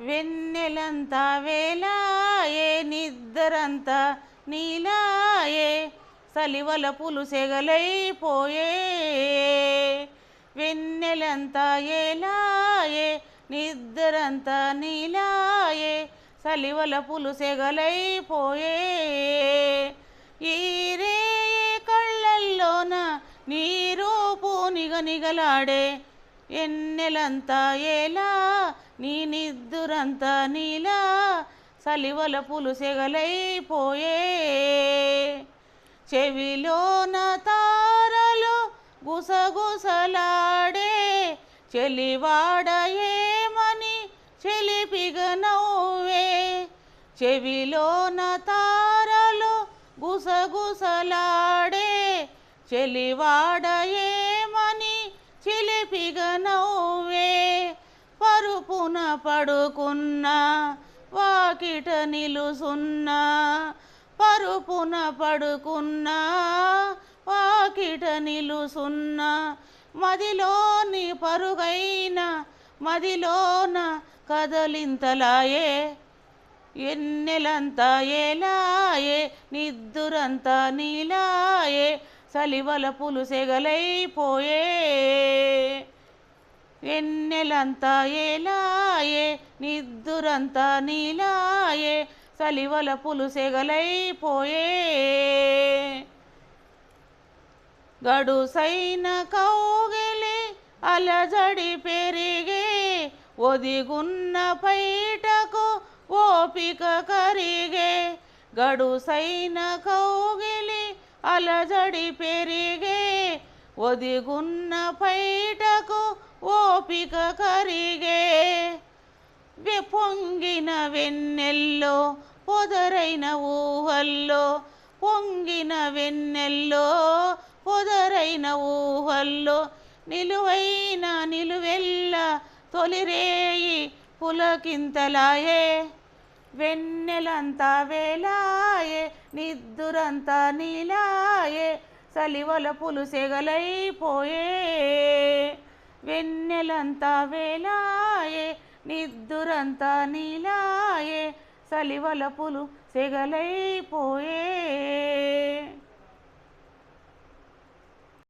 వెన్నెలంతా వేలాయే నిద్దరంతా నీలాయే సలివల పులుసెగలైపోయే వెన్నెలంతా ఏలాయే నిద్దరంతా నీలాయే సలివల పులుసెగలైపోయే ఈరే కళ్ళల్లోన నీ రూపు నిగనిగలాడే ఎన్నెలంతా ఏలా నీ నిద్దురంతా నీలా సలివల పులుసెగలైపోయే చెవిలోన తారలు గుసగుసలాడే చెలివాడయేమని చెలిపిగ నవ్వే చెవిలోన తారలు గుసగుసలాడే చెలివాడయేమని చిలిపిగ నవ్వే పరుపున పడుకున్న వాకిట నిలుసున్నా పరుపున పడుకున్న వాకిట నిలుసున్నా మదిలోని పరుగైన మదిలోన కదలింతలాయే ఎన్నెలంతా ఏలాయే నిద్దురంతా నీలాయే సలివల పులుసెగలైపోయే ఎన్నెలంతా ఏలాయే నిద్దురంతా నీలాయే సలివల పులుసెగలైపోయే గడుసైన కౌగిలి అలజడి పెరిగే ఒదిగున్న పైటకు ఓపిక కరిగే గడుసైన కౌగిలి అలజడి పెరిగే ఒదిగున్న పైటకు ఓపిక కరిగే పొంగిన వెన్నెల్లో పొదరైన ఊహల్లో పొంగిన వెన్నెల్లో పొదరైన ఊహల్లో నిలువైన నిలువెల్ల తొలిరేయి పులకింతలాయే వెన్నెలంతా వేలాయే నిద్దురంతా నీలాయే సలివల పులుసెగలైపోయే వెన్నెలంతా వేలాయే నిద్దురంతా నీలాయే సలివల పులుసెగలైపోయే